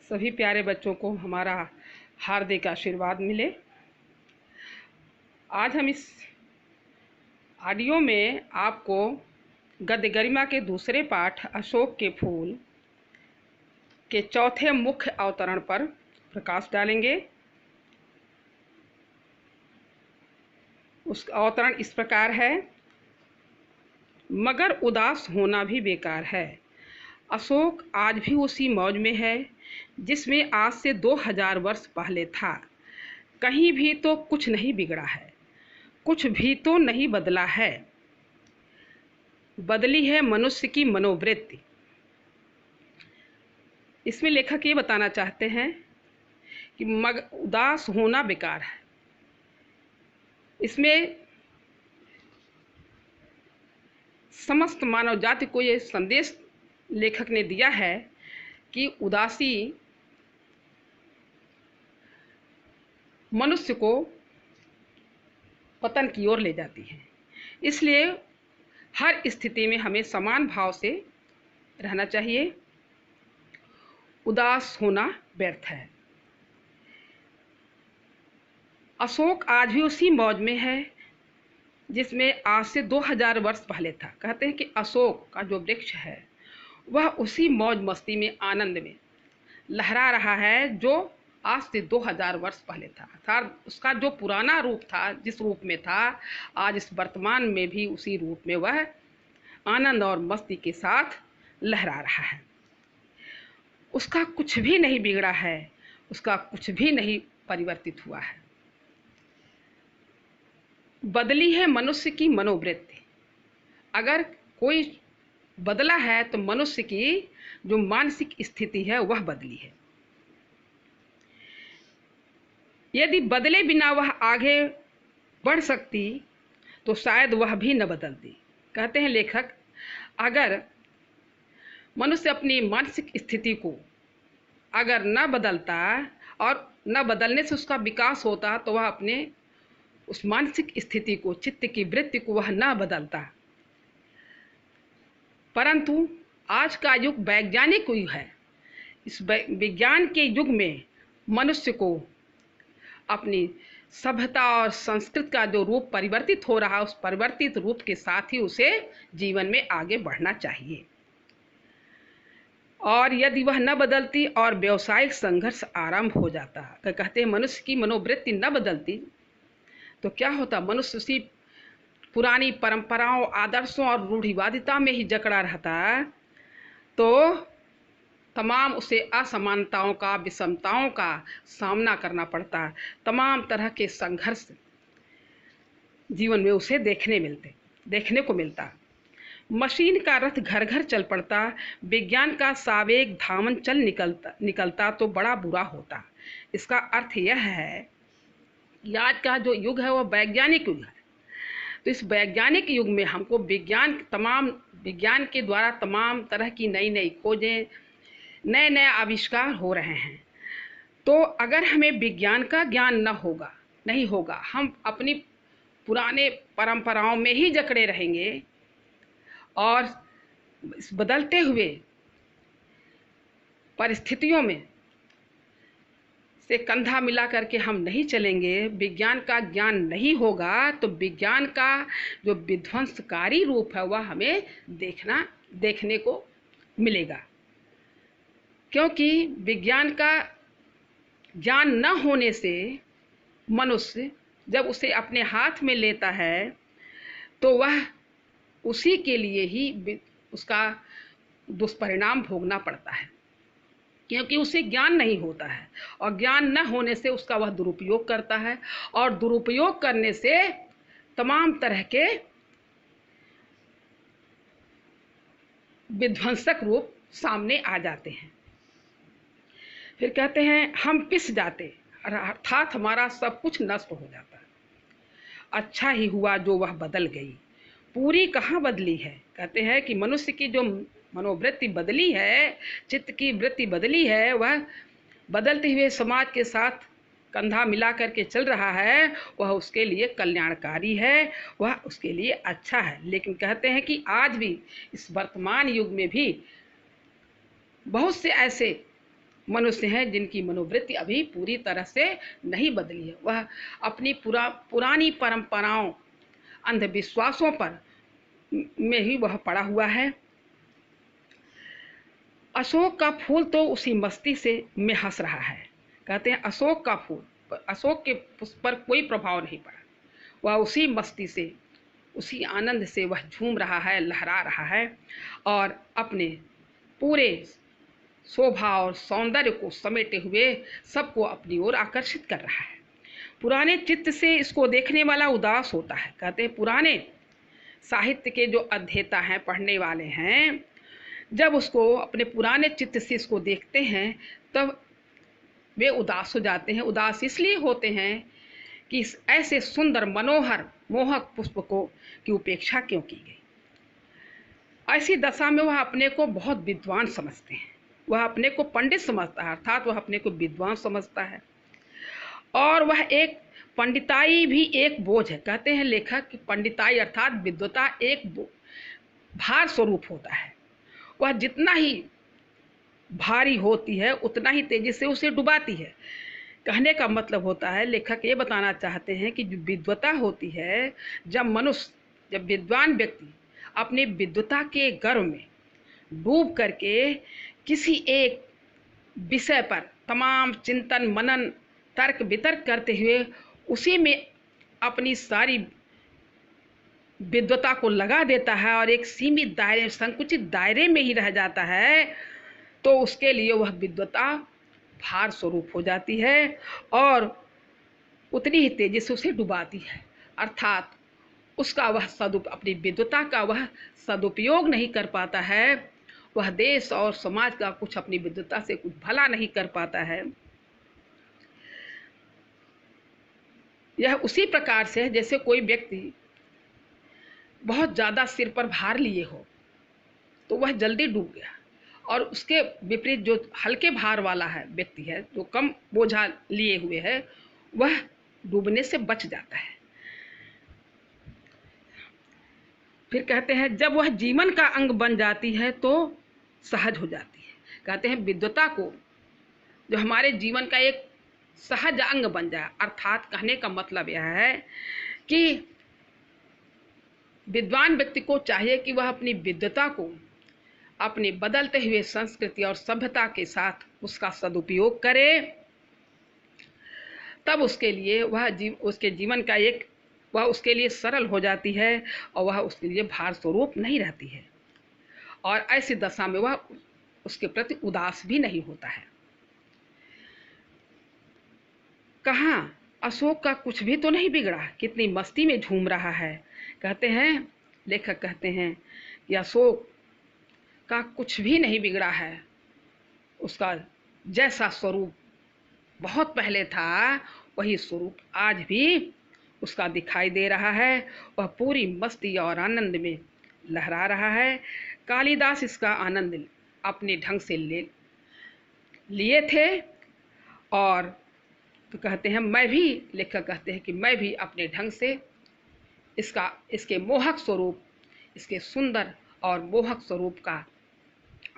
सभी प्यारे बच्चों को हमारा हार्दिक आशीर्वाद मिले। आज हम इस ऑडियो में आपको गद्य गरिमा के दूसरे पाठ अशोक के फूल के चौथे मुख्य अवतरण पर प्रकाश डालेंगे। उस अवतरण इस प्रकार है: मगर उदास होना भी बेकार है। अशोक आज भी उसी मौज में है जिसमें आज से 2000 वर्ष पहले था। कहीं भी तो कुछ नहीं बिगड़ा है, कुछ भी तो नहीं बदला है। बदली है मनुष्य की मनोवृत्ति। इसमें लेखक ये बताना चाहते हैं कि उदास होना बेकार है। इसमें समस्त मानव जाति को ये संदेश लेखक ने दिया है कि उदासी मनुष्य को पतन की ओर ले जाती है। इसलिए हर स्थिति में हमें समान भाव से रहना चाहिए। उदास होना व्यर्थ है। अशोक आज भी उसी मौज में है जिसमें आज से 2000 वर्ष पहले था। कहते हैं कि अशोक का जो वृक्ष है वह उसी मौज मस्ती में, आनंद में लहरा रहा है जो आज से 2000 वर्ष पहले था। अर्थात उसका जो पुराना रूप था, जिस रूप में था, आज इस वर्तमान में भी उसी रूप में वह आनंद और मस्ती के साथ लहरा रहा है। उसका कुछ भी नहीं बिगड़ा है, उसका कुछ भी नहीं परिवर्तित हुआ है। बदली है मनुष्य की मनोवृत्ति। अगर कोई बदला है तो मनुष्य की जो मानसिक स्थिति है वह बदली है। यदि बदले बिना वह आगे बढ़ सकती तो शायद वह भी न बदलती। कहते हैं लेखक, अगर मनुष्य अपनी मानसिक स्थिति को अगर न बदलता और न बदलने से उसका विकास होता तो वह अपने उस मानसिक स्थिति को, चित्त की वृत्ति को वह न बदलता। परंतु आज का युग वैज्ञानिक युग है। इस विज्ञान के युग में मनुष्य को अपनी सभ्यता और संस्कृति का जो रूप परिवर्तित हो रहा है, उस परिवर्तित रूप के साथ ही उसे जीवन में आगे बढ़ना चाहिए। और यदि वह न बदलती और व्यवसायिक संघर्ष आरंभ हो जाता, कहते हैं मनुष्य की मनोवृत्ति न बदलती तो क्या होता? मनुष्य उसी पुरानी परंपराओं, आदर्शों और रूढ़िवादिता में ही जकड़ा रहता तो तमाम उसे असमानताओं का, विषमताओं का सामना करना पड़ता। तमाम तरह के संघर्ष जीवन में उसे देखने को मिलता। मशीन का रथ घर घर चल पड़ता, विज्ञान का सावेग धामन चल निकलता तो बड़ा बुरा होता। इसका अर्थ यह है कि आज का जो युग है वह वैज्ञानिक युग है। तो इस वैज्ञानिक युग में हमको विज्ञान के द्वारा तमाम तरह की नई नई खोजें, नए नए आविष्कार हो रहे हैं। तो अगर हमें विज्ञान का ज्ञान नहीं होगा, हम अपनी पुराने परंपराओं में ही जकड़े रहेंगे और इस बदलते हुए परिस्थितियों में से कंधा मिला करके हम नहीं चलेंगे, विज्ञान का ज्ञान नहीं होगा तो विज्ञान का जो विध्वंसकारी रूप है वह हमें देखने को मिलेगा। क्योंकि विज्ञान का ज्ञान न होने से मनुष्य जब उसे अपने हाथ में लेता है तो वह उसी के लिए ही उसका दुष्परिणाम भोगना पड़ता है, क्योंकि उसे ज्ञान नहीं होता है और ज्ञान न होने से उसका वह दुरुपयोग करता है और दुरुपयोग करने से तमाम तरह के विध्वंसक रूप सामने आ जाते हैं। फिर कहते हैं हम पिस जाते, अर्थात हमारा सब कुछ नष्ट हो जाता। अच्छा ही हुआ जो वह बदल गई, पूरी कहाँ बदली है। कहते हैं कि मनुष्य की जो मनोवृत्ति बदली है, चित्त की वृत्ति बदली है, वह बदलते हुए समाज के साथ कंधा मिला करके चल रहा है, वह उसके लिए कल्याणकारी है, वह उसके लिए अच्छा है। लेकिन कहते हैं कि आज भी इस वर्तमान युग में भी बहुत से ऐसे मनुष्य हैं जिनकी मनोवृत्ति अभी पूरी तरह से नहीं बदली है। वह अपनी पुरानी परंपराओं, अंधविश्वासों पर में ही वह पड़ा हुआ है। अशोक का फूल तो उसी मस्ती से में हंस रहा है। कहते हैं अशोक का फूल, अशोक के पुष्प पर कोई प्रभाव नहीं पड़ा, वह उसी मस्ती से, उसी आनंद से वह झूम रहा है, लहरा रहा है और अपने पूरे शोभा और सौंदर्य को समेटे हुए सबको अपनी ओर आकर्षित कर रहा है। पुराने चित्त से इसको देखने वाला उदास होता है। कहते हैं पुराने साहित्य के जो अध्येता हैं, पढ़ने वाले हैं, जब उसको अपने पुराने चित्त से इसको देखते हैं तब वे उदास हो जाते हैं। उदास इसलिए होते हैं कि इस ऐसे सुंदर, मनोहर, मोहक पुष्प को की उपेक्षा क्यों की गई। ऐसी दशा में वह अपने को बहुत विद्वान समझते हैं, वह अपने को पंडित समझता है, अर्थात वह अपने को विद्वान समझता है और वह एक पंडिताई भी एक बोझ है। कहते हैं लेखक कि पंडिताई अर्थात विद्वता एक भार स्वरूप होता है। वह जितना ही भारी होती है उतना ही तेजी से उसे डुबाती है। कहने का मतलब होता है, लेखक ये बताना चाहते हैं कि जो विद्वता होती है, जब विद्वान व्यक्ति अपनी विद्वता के गर्व में डूब करके किसी एक विषय पर तमाम चिंतन, मनन, तर्क वितर्क करते हुए उसी में अपनी सारी विद्वता को लगा देता है और एक सीमित दायरे, संकुचित दायरे में ही रह जाता है, तो उसके लिए वह विद्वता भार स्वरूप हो जाती है और उतनी ही तेजी से उसे डुबाती है। अर्थात उसका वह अपनी विद्वता का वह सदुपयोग नहीं कर पाता है, वह देश और समाज का कुछ अपनी विद्वता से कुछ भला नहीं कर पाता है। यह उसी प्रकार से है जैसे कोई व्यक्ति बहुत ज़्यादा सिर पर भार लिए हो तो वह जल्दी डूब गया, और उसके विपरीत जो हल्के भार वाला है व्यक्ति है, जो कम बोझा लिए हुए है, वह डूबने से बच जाता है। फिर कहते हैं जब वह जीवन का अंग बन जाती है तो सहज हो जाती है। कहते हैं विद्वता को जो हमारे जीवन का एक सहज अंग बन जाए, अर्थात कहने का मतलब यह है कि विद्वान व्यक्ति को चाहिए कि वह अपनी विद्वता को अपने बदलते हुए संस्कृति और सभ्यता के साथ उसका सदुपयोग करे, तब उसके लिए उसके जीवन का वह उसके लिए सरल हो जाती है और वह उसके लिए भार स्वरूप नहीं रहती है, और ऐसी दशा में वह उसके प्रति उदास भी नहीं होता है। कहाँ अशोक का कुछ भी तो नहीं बिगड़ा, कितनी मस्ती में झूम रहा है। कहते हैं, लेखक कहते हैं कि अशोक का कुछ भी नहीं बिगड़ा है, उसका जैसा स्वरूप बहुत पहले था वही स्वरूप आज भी उसका दिखाई दे रहा है। वह पूरी मस्ती और आनंद में लहरा रहा है। कालिदास इसका आनंद अपने ढंग से लिए थे, और तो कहते हैं मैं भी, लेखक कहते हैं कि मैं भी अपने ढंग से इसके मोहक स्वरूप, इसके सुंदर और मोहक स्वरूप का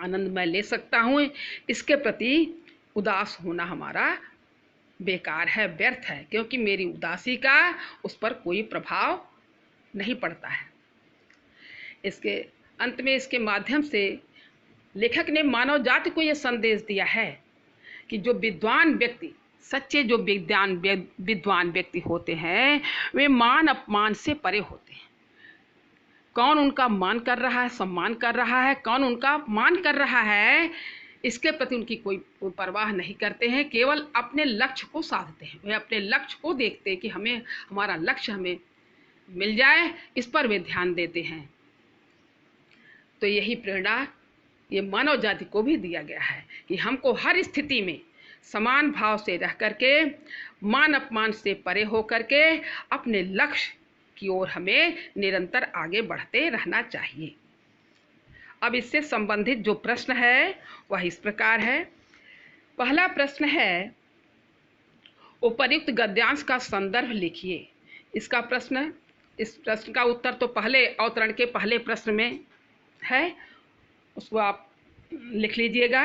आनंद मैं ले सकता हूँ। इसके प्रति उदास होना हमारा बेकार है, व्यर्थ है, क्योंकि मेरी उदासी का उस पर कोई प्रभाव नहीं पड़ता है। इसके अंत में इसके माध्यम से लेखक ने मानव जाति को यह संदेश दिया है कि जो विद्वान व्यक्ति, सच्चे जो विद्वान व्यक्ति होते हैं, वे मान अपमान से परे होते हैं। कौन उनका मान कर रहा है, सम्मान कर रहा है, कौन उनका मान कर रहा है, इसके प्रति उनकी कोई परवाह नहीं करते हैं, केवल अपने लक्ष्य को साधते हैं। वे अपने लक्ष्य को देखते हैं कि हमारा लक्ष्य हमें मिल जाए, इस पर वे ध्यान देते हैं। तो यही प्रेरणा ये मानव जाति को भी दिया गया है कि हमको हर स्थिति में समान भाव से रह करके, मान अपमान से परे हो करके अपने लक्ष्य की ओर हमें निरंतर आगे बढ़ते रहना चाहिए। अब इससे संबंधित जो प्रश्न है वह इस प्रकार है। पहला प्रश्न है, उपर्युक्त गद्यांश का संदर्भ लिखिए। इस प्रश्न का उत्तर तो पहले अवतरण के पहले प्रश्न में है, उसको आप लिख लीजिएगा।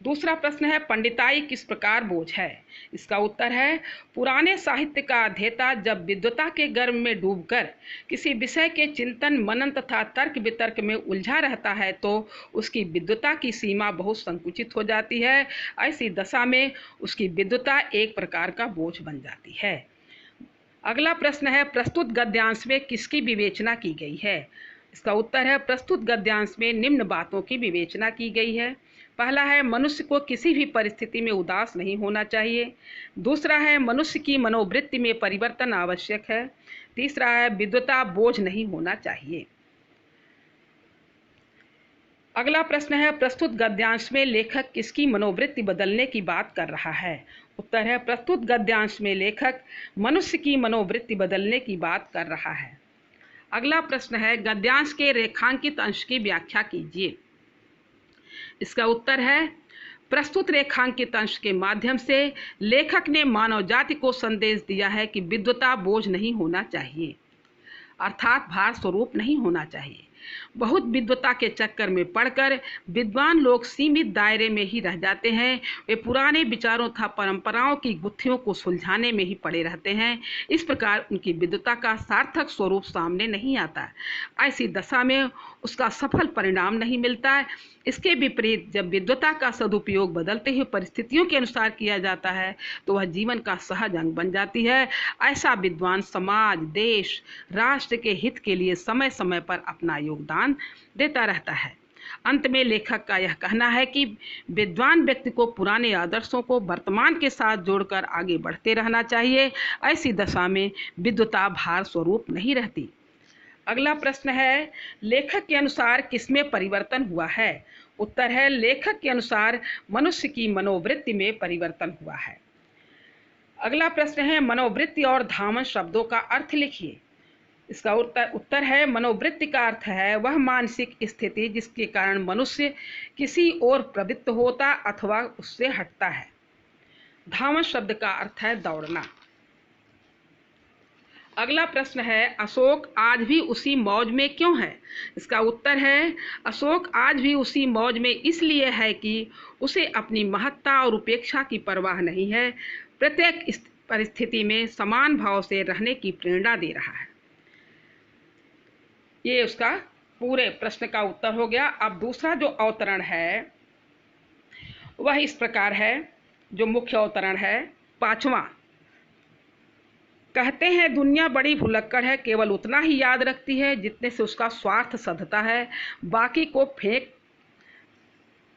दूसरा प्रश्न है, पंडिताई किस प्रकार बोझ है? इसका उत्तर है, पुराने साहित्य का अध्येता जब विद्वता के गर्भ में डूबकर किसी विषय के चिंतन मनन तथा तर्क वितर्क में उलझा रहता है तो उसकी विद्वता की सीमा बहुत संकुचित हो जाती है। ऐसी दशा में उसकी विद्वता एक प्रकार का बोझ बन जाती है। अगला प्रश्न है, प्रस्तुत गद्यांश में किसकी विवेचना की गई है? इसका उत्तर है, प्रस्तुत गद्यांश में निम्न बातों की विवेचना की गई है। पहला है, मनुष्य को किसी भी परिस्थिति में उदास नहीं होना चाहिए। दूसरा है, मनुष्य की मनोवृत्ति में परिवर्तन आवश्यक है। तीसरा है, विद्वता बोझ नहीं होना चाहिए। अगला प्रश्न है, प्रस्तुत गद्यांश में लेखक किसकी मनोवृत्ति बदलने की बात कर रहा है? उत्तर है, प्रस्तुत गद्यांश में लेखक मनुष्य की मनोवृत्ति बदलने की बात कर रहा है। अगला प्रश्न है, गद्यांश के रेखांकित अंश की व्याख्या कीजिए। इसका उत्तर है, प्रस्तुत रेखांकित अंश के माध्यम से लेखक ने मानव जाति को संदेश दिया है कि विद्वता बोझ नहीं होना चाहिए, अर्थात भार स्वरूप नहीं होना चाहिए। बहुत विद्वता के चक्कर में पड़कर विद्वान लोग सीमित दायरे में ही रह जाते हैं। वे पुराने विचारों तथा परंपराओं की गुत्थियों को सुलझाने में ही पड़े रहते हैं। इस प्रकार उनकी विद्वता का सार्थक स्वरूप सामने नहीं आता। ऐसी दशा में उसका सफल परिणाम नहीं मिलता है। इसके विपरीत जब विद्वता का सदुपयोग बदलते हुए परिस्थितियों के अनुसार किया जाता है तो वह जीवन का सहज अंग बन जाती है। ऐसा विद्वान समाज, देश, राष्ट्र के हित के लिए समय समय पर अपना योगदान देता रहता है। अंत में लेखक का यह कहना है कि विद्वान व्यक्ति को पुराने आदर्शों को वर्तमान के साथ जोड़कर आगे बढ़ते रहना चाहिए। ऐसी दशा में विद्वता भार स्वरूप नहीं रहती। अगला प्रश्न है, लेखक के अनुसार किसमें परिवर्तन हुआ है? उत्तर है, लेखक के अनुसार मनुष्य की मनोवृत्ति में परिवर्तन हुआ है। अगला प्रश्न है, मनोवृत्ति और धामन शब्दों का अर्थ लिखिए। इसका उत्तर है, मनोवृत्ति का अर्थ है वह मानसिक स्थिति जिसके कारण मनुष्य किसी ओर प्रवृत्त होता अथवा उससे हटता है। धावन शब्द का अर्थ है दौड़ना। अगला प्रश्न है, अशोक आज भी उसी मौज में क्यों है? इसका उत्तर है, अशोक आज भी उसी मौज में इसलिए है कि उसे अपनी महत्ता और उपेक्षा की परवाह नहीं है। प्रत्येक परिस्थिति में समान भाव से रहने की प्रेरणा दे रहा है। ये उसका पूरे प्रश्न का उत्तर हो गया। अब दूसरा जो अवतरण है वह इस प्रकार है, जो मुख्य अवतरण है 5वां। कहते हैं दुनिया बड़ी भुलक्कड़ है, केवल उतना ही याद रखती है जितने से उसका स्वार्थ सधता है, बाकी को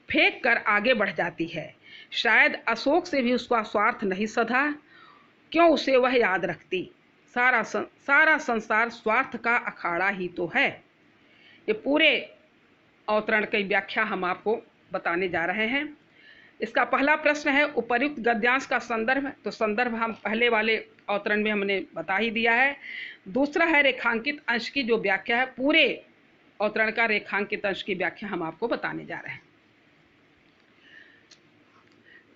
फेंक कर आगे बढ़ जाती है। शायद अशोक से भी उसका स्वार्थ नहीं सधा, क्यों उसे वह याद रखती। सारा संसार स्वार्थ का अखाड़ा ही तो है। ये पूरे अवतरण की व्याख्या हम आपको बताने जा रहे हैं। इसका पहला प्रश्न है, उपर्युक्त गद्यांश का संदर्भ। तो संदर्भ हम पहले वाले अवतरण में हमने बता ही दिया है। दूसरा है रेखांकित अंश की जो व्याख्या है, पूरे अवतरण का रेखांकित अंश की व्याख्या हम आपको बताने जा रहे हैं।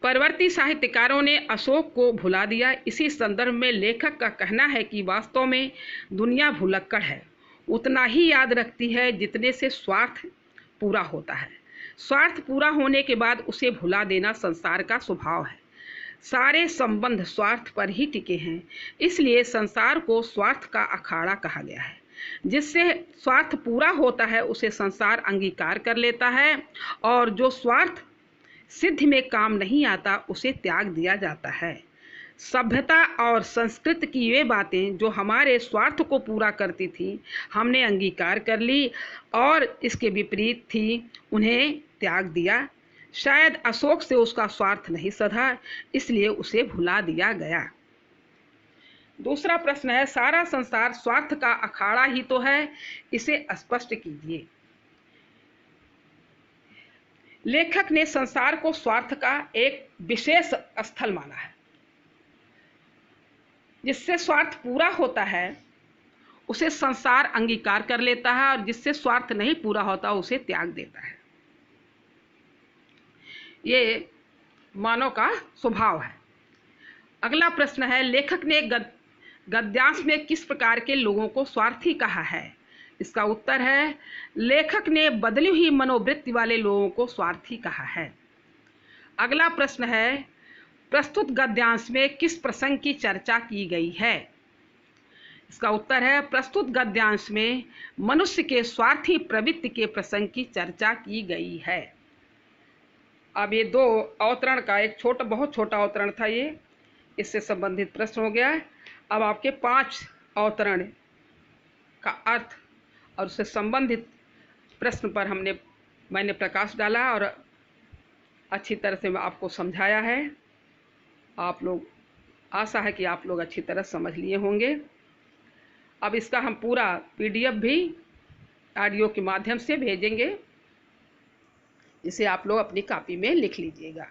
परवर्ती साहित्यकारों ने अशोक को भुला दिया। इसी संदर्भ में लेखक का कहना है कि वास्तव में दुनिया भुलक्कड़ है, उतना ही याद रखती है जितने से स्वार्थ पूरा होता है। स्वार्थ पूरा होने के बाद उसे भुला देना संसार का स्वभाव है। सारे संबंध स्वार्थ पर ही टिके हैं, इसलिए संसार को स्वार्थ का अखाड़ा कहा गया है। जिससे स्वार्थ पूरा होता है उसे संसार अंगीकार कर लेता है, और जो स्वार्थ सिद्धि में काम नहीं आता उसे त्याग दिया जाता है। सभ्यता और संस्कृति की वे बातें जो हमारे स्वार्थ को पूरा करती थी हमने अंगीकार कर ली, और इसके विपरीत थी उन्हें त्याग दिया। शायद अशोक से उसका स्वार्थ नहीं सधा, इसलिए उसे भुला दिया गया। दूसरा प्रश्न है, सारा संसार स्वार्थ का अखाड़ा ही तो है, इसे स्पष्ट कीजिए। लेखक ने संसार को स्वार्थ का एक विशेष स्थल माना है। जिससे स्वार्थ पूरा होता है उसे संसार अंगीकार कर लेता है, और जिससे स्वार्थ नहीं पूरा होता उसे त्याग देता है। ये मानव का स्वभाव है। अगला प्रश्न है, लेखक ने गद्यांश में किस प्रकार के लोगों को स्वार्थी कहा है? इसका उत्तर है, लेखक ने बदली हुई मनोवृत्ति वाले लोगों को स्वार्थी कहा है। अगला प्रश्न है, प्रस्तुत गद्यांश में किस प्रसंग की चर्चा की गई है? इसका उत्तर है, प्रस्तुत गद्यांश में मनुष्य के स्वार्थी प्रवृत्ति के प्रसंग की चर्चा की गई है। अब ये दो अवतरण का एक बहुत छोटा अवतरण था, ये इससे संबंधित प्रश्न हो गया। अब आपके 5 अवतरण का अर्थ और उससे संबंधित प्रश्न पर मैंने प्रकाश डाला और अच्छी तरह से मैं आपको समझाया है। आप लोग, आशा है कि आप लोग अच्छी तरह समझ लिए होंगे। अब इसका हम पूरा PDF भी ऑडियो के माध्यम से भेजेंगे, इसे आप लोग अपनी कॉपी में लिख लीजिएगा।